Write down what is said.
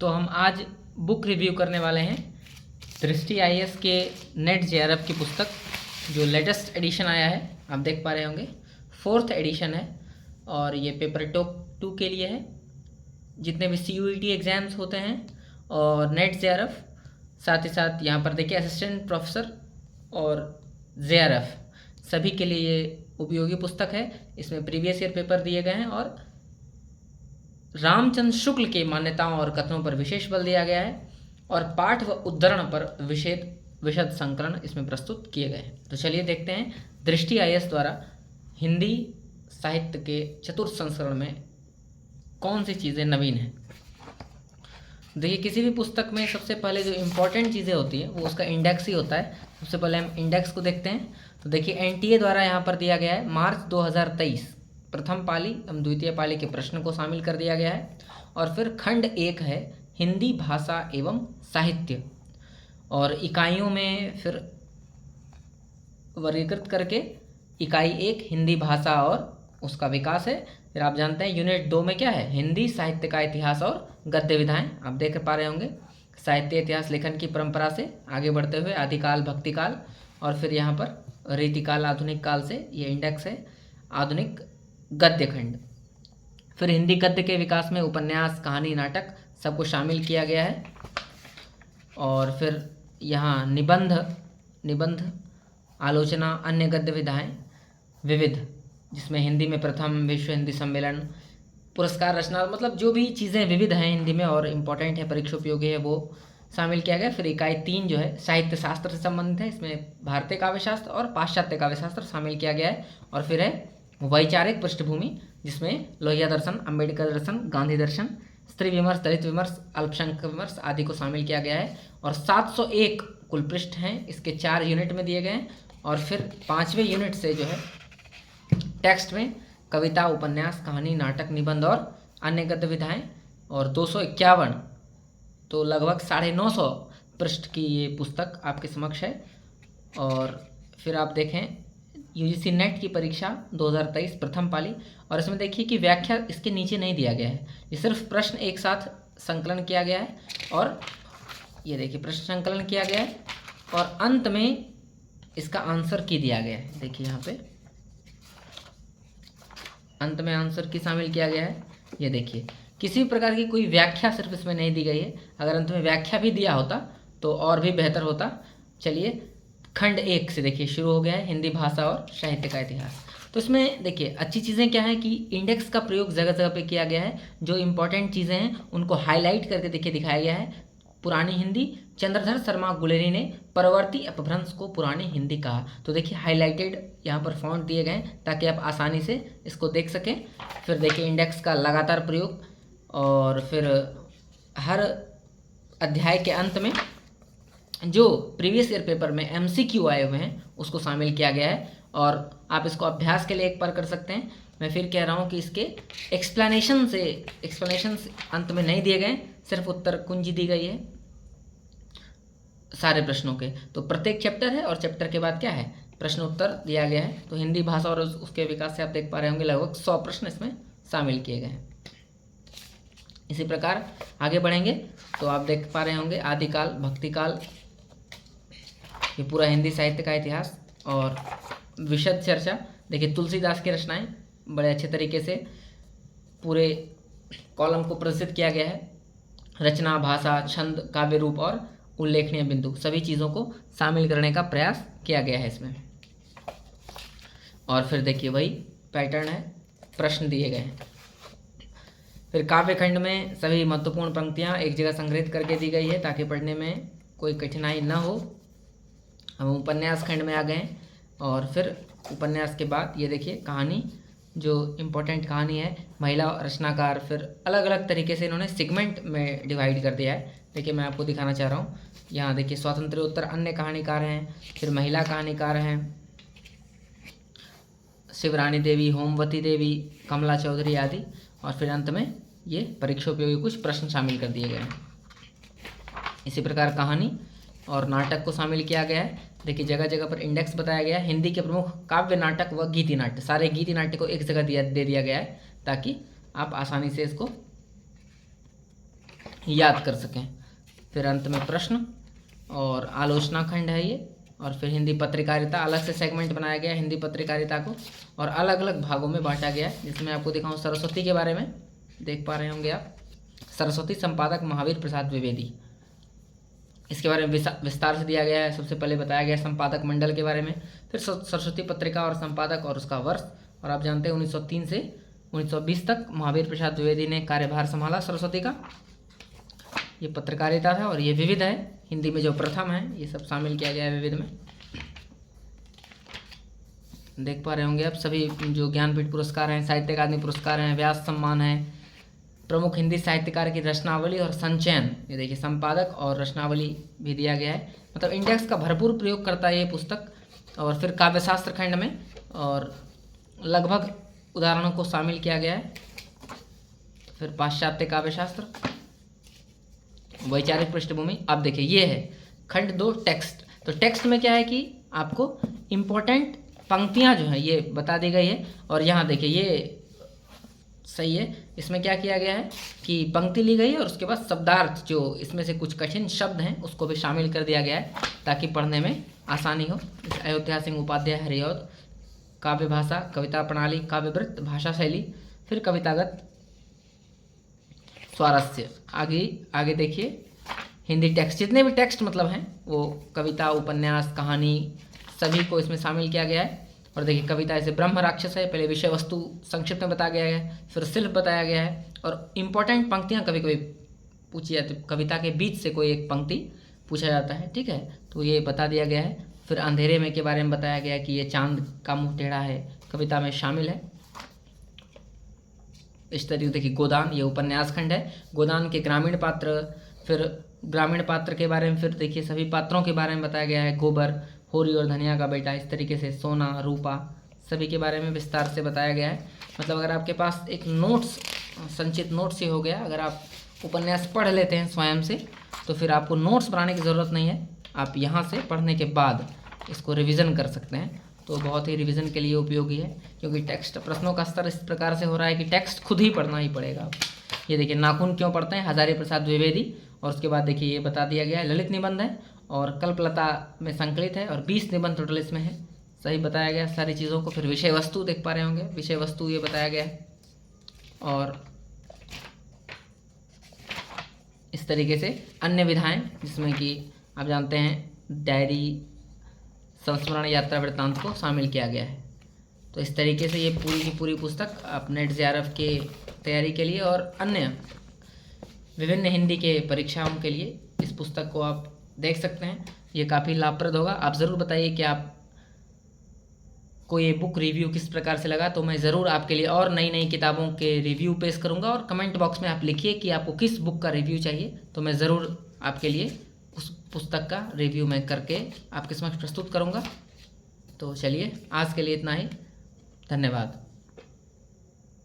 तो हम आज बुक रिव्यू करने वाले हैं दृष्टि आईएएस के नेट जेआरएफ की पुस्तक, जो लेटेस्ट एडिशन आया है। आप देख पा रहे होंगे 4th एडिशन है और ये पेपर 2 के लिए है। जितने भी CUET एग्ज़ाम्स होते हैं और नेट जेआरएफ, साथ ही साथ यहाँ पर देखिए असिस्टेंट प्रोफेसर और जेआरएफ, सभी के लिए ये उपयोगी पुस्तक है। इसमें प्रीवियस ईयर पेपर दिए गए हैं और रामचंद्र शुक्ल के मान्यताओं और कथनों पर विशेष बल दिया गया है और पाठ व उद्धरण पर विशद संकलन इसमें प्रस्तुत किए गए हैं। तो चलिए देखते हैं दृष्टि आईएएस द्वारा हिंदी साहित्य के चतुर्थ संस्करण में कौन सी चीज़ें नवीन हैं। देखिए, किसी भी पुस्तक में सबसे पहले जो इम्पोर्टेंट चीज़ें होती है वो उसका इंडेक्स ही होता है। सबसे पहले हम इंडेक्स को देखते हैं। तो देखिए NTA द्वारा यहाँ पर दिया गया है मार्च 2023 प्रथम पाली एवं द्वितीय पाली के प्रश्न को शामिल कर दिया गया है। और फिर खंड 1 है हिंदी भाषा एवं साहित्य, और इकाइयों में फिर वर्गीकृत करके इकाई 1 हिंदी भाषा और उसका विकास है। फिर आप जानते हैं यूनिट 2 में क्या है, हिंदी साहित्य का इतिहास और गद्य विधाएं। आप देख पा रहे होंगे साहित्य इतिहास लेखन की परंपरा से आगे बढ़ते हुए आदिकाल भक्तिकाल, और फिर यहाँ पर रीतिकाल आधुनिक काल से ये इंडेक्स है आधुनिक गद्य खंड। फिर हिंदी गद्य के विकास में उपन्यास, कहानी, नाटक सबको शामिल किया गया है। और फिर यहाँ निबंध, आलोचना, अन्य गद्य विधाएं, विविध, जिसमें हिंदी में प्रथम विश्व हिंदी सम्मेलन, पुरस्कार रचना, मतलब जो भी चीज़ें विविध हैं हिंदी में और इम्पोर्टेंट है, परीक्षा उपयोगी है, वो शामिल किया गया। फिर इकाई 3 जो है साहित्य शास्त्र से संबंधित है, इसमें भारतीय काव्यशास्त्र और पाश्चात्य काव्यशास्त्र शामिल किया गया है। और फिर है वैचारिक पृष्ठभूमि, जिसमें लोहिया दर्शन, अम्बेडकर दर्शन, गांधी दर्शन, स्त्री विमर्श, दलित विमर्श, अल्पसंख्यक विमर्श आदि को शामिल किया गया है। और 701 कुल पृष्ठ हैं, इसके 4 यूनिट में दिए गए हैं। और फिर 5वें यूनिट से जो है टेक्स्ट में कविता, उपन्यास, कहानी, नाटक, निबंध और अन्य गद्य विधाएं, और 251, तो लगभग 950 पृष्ठ की ये पुस्तक आपके समक्ष है। और फिर आप देखें UGC नेट की परीक्षा 2023 प्रथम पाली, और इसमें देखिए कि व्याख्या इसके नीचे नहीं दिया गया है, ये सिर्फ प्रश्न एक साथ संकलन किया गया है। और ये देखिए प्रश्न संकलन किया गया है और अंत में इसका आंसर की दिया गया है। देखिए यहाँ पे अंत में आंसर की शामिल किया गया है। ये देखिए किसी भी प्रकार की कोई व्याख्या सिर्फ इसमें नहीं दी गई है। अगर अंत में व्याख्या भी दिया होता तो और भी बेहतर होता। चलिए खंड 1 से देखिए शुरू हो गया है हिंदी भाषा और साहित्य का इतिहास। तो इसमें देखिए अच्छी चीज़ें क्या है कि इंडेक्स का प्रयोग जगह जगह पे किया गया है। जो इंपॉर्टेंट चीज़ें हैं उनको हाईलाइट करके देखिए दिखाया गया है। पुरानी हिंदी, चंद्रधर शर्मा गुलेरी ने परवर्ती अपभ्रंश को पुरानी हिंदी कहा। तो देखिए हाईलाइटेड यहाँ पर फॉन्ट दिए गए ताकि आप आसानी से इसको देख सकें। फिर देखिए इंडेक्स का लगातार प्रयोग, और फिर हर अध्याय के अंत में जो प्रीवियस ईयर पेपर में MCQ आए हुए हैं उसको शामिल किया गया है। और आप इसको अभ्यास के लिए एक बार कर सकते हैं। मैं फिर कह रहा हूँ कि इसके एक्सप्लेनेशंस अंत में नहीं दिए गए, सिर्फ उत्तर कुंजी दी गई है सारे प्रश्नों के। तो प्रत्येक चैप्टर है और चैप्टर के बाद क्या है, प्रश्न उत्तर दिया गया है। तो हिंदी भाषा और उसके विकास से आप देख पा रहे होंगे लगभग 100 प्रश्न इसमें शामिल किए गए हैं। इसी प्रकार आगे बढ़ेंगे तो आप देख पा रहे होंगे आदिकाल भक्तिकाल, ये पूरा हिंदी साहित्य का इतिहास और विशद चर्चा। देखिए तुलसीदास की रचनाएं बड़े अच्छे तरीके से पूरे कॉलम को प्रदर्शित किया गया है। रचना, भाषा, छंद, काव्य रूप और उल्लेखनीय बिंदु, सभी चीज़ों को शामिल करने का प्रयास किया गया है इसमें। और फिर देखिए वही पैटर्न है, प्रश्न दिए गए हैं। फिर काव्य खंड में सभी महत्वपूर्ण पंक्तियाँ एक जगह संग्रहित करके दी गई है ताकि पढ़ने में कोई कठिनाई न हो। हम उपन्यास खंड में आ गए हैं और फिर उपन्यास के बाद ये देखिए कहानी, जो इम्पोर्टेंट कहानी है, महिला रचनाकार, फिर अलग अलग तरीके से इन्होंने सेगमेंट में डिवाइड कर दिया है। देखिए मैं आपको दिखाना चाह रहा हूँ, यहाँ देखिए स्वातंत्र्योत्तर अन्य कहानीकार हैं, फिर महिला कहानीकार हैं, शिवरानी देवी, होमवती देवी, कमला चौधरी आदि, और फिर अंत में ये परीक्षा उपयोगी कुछ प्रश्न शामिल कर दिए गए हैं। इसी प्रकार कहानी और नाटक को शामिल किया गया है। देखिए जगह जगह पर इंडेक्स बताया गया है। हिंदी के प्रमुख काव्य नाटक व गीति नाट्य, सारे गीति नाट्य को एक जगह दे दिया गया है ताकि आप आसानी से इसको याद कर सकें। फिर अंत में प्रश्न और आलोचना खंड है ये, और फिर हिंदी पत्रकारिता, अलग से सेगमेंट बनाया गया है हिंदी पत्रकारिता को और अलग अलग भागों में बांटा गया है। जिसमें आपको दिखाऊं सरस्वती के बारे में, देख पा रहे होंगे आप, सरस्वती संपादक महावीर प्रसाद द्विवेदी, इसके बारे में विस्तार से दिया गया है। सबसे पहले बताया गया संपादक मंडल के बारे में, फिर सरस्वती पत्रिका और संपादक और उसका वर्ष। और आप जानते हैं 1903 से 1920 तक महावीर प्रसाद द्विवेदी ने कार्यभार संभाला सरस्वती का। ये पत्रकारिता था और ये विविध है, हिंदी में जो प्रथम है, ये सब शामिल किया गया है विविध में। देख पा रहे होंगे आप सभी जो ज्ञानपीठ पुरस्कार हैं, साहित्य अकादमी पुरस्कार हैं, व्यास सम्मान है, प्रमुख हिंदी साहित्यकार की रचनावली और संचयन, ये देखिए संपादक और रचनावली भी दिया गया है। मतलब इंडेक्स का भरपूर प्रयोग करता है ये पुस्तक। और फिर काव्यशास्त्र खंड में और लगभग उदाहरणों को शामिल किया गया है। फिर पाश्चात्य काव्यशास्त्र, वैचारिक पृष्ठभूमि। अब देखिए ये है खंड 2 टेक्स्ट। तो टेक्स्ट में क्या है कि आपको इम्पोर्टेंट पंक्तियां जो हैं ये बता दी गई है। और यहाँ देखिए ये सही है, इसमें क्या किया गया है कि पंक्ति ली गई है और उसके बाद शब्दार्थ, जो इसमें से कुछ कठिन शब्द हैं उसको भी शामिल कर दिया गया है ताकि पढ़ने में आसानी हो। अयोध्या सिंह उपाध्याय हरिऔध, काव्य भाषा, कविता प्रणाली, काव्यवृत्त, भाषा शैली, फिर कवितागत स्वारस्य। आगे देखिए हिंदी टेक्स्ट, जितने भी टेक्स्ट मतलब हैं वो कविता, उपन्यास, कहानी सभी को इसमें शामिल किया गया है। और देखिए कविता ऐसे ब्रह्म राक्षस है, पहले विषय वस्तु संक्षिप्त में बताया गया है, फिर शिल्प बताया गया है और इम्पोर्टेंट पंक्तियाँ कभी कभी पूछी जाती, कविता के बीच से कोई एक पंक्ति पूछा जाता है, ठीक है, तो ये बता दिया गया है। फिर अंधेरे में के बारे में बताया गया है कि ये चांद का मुँह टेढ़ा है, कविता में शामिल है। इस तरीके देखिए गोदान, ये उपन्यास खंड है, गोदान के ग्रामीण पात्र, फिर ग्रामीण पात्र के बारे में फिर देखिए सभी पात्रों के बारे में बताया गया है, गोबर, होरी और धनिया का बेटा, इस तरीके से सोना, रूपा, सभी के बारे में विस्तार से बताया गया है। मतलब अगर आपके पास एक नोट्स, संचित नोट्स ही हो गया, अगर आप उपन्यास पढ़ लेते हैं स्वयं से तो फिर आपको नोट्स बनाने की ज़रूरत नहीं है, आप यहाँ से पढ़ने के बाद इसको रिविज़न कर सकते हैं, तो बहुत ही रिवीजन के लिए उपयोगी है। क्योंकि टेक्स्ट प्रश्नों का स्तर इस प्रकार से हो रहा है कि टेक्स्ट खुद ही पढ़ना ही पड़ेगा। ये देखिए नाखून क्यों पढ़ते हैं, हजारी प्रसाद द्विवेदी। और उसके बाद देखिए ये बता दिया गया है, ललित निबंध है और कल्पलता में संकलित है और 20 निबंध टोटल इसमें है, सही बताया गया सारी चीज़ों को। फिर विषय वस्तु देख पा रहे होंगे, विषय वस्तु ये बताया गया है। और इस तरीके से अन्य विधाएं जिसमें कि आप जानते हैं डायरी, संस्मरण, यात्रा वृत्तांत को शामिल किया गया है। तो इस तरीके से ये पूरी की पूरी पुस्तक आप नेट जेआरएफ के तैयारी के लिए और अन्य विभिन्न हिंदी के परीक्षाओं के लिए इस पुस्तक को आप देख सकते हैं। ये काफ़ी लाभप्रद होगा। आप ज़रूर बताइए कि आप को ये बुक रिव्यू किस प्रकार से लगा, तो मैं ज़रूर आपके लिए और नई नई किताबों के रिव्यू पेश करूँगा। और कमेंट बॉक्स में आप लिखिए कि आपको किस बुक का रिव्यू चाहिए, तो मैं ज़रूर आपके लिए उस पुस्तक का रिव्यू मैं करके आपके समक्ष प्रस्तुत करूँगा। तो चलिए आज के लिए इतना ही, धन्यवाद।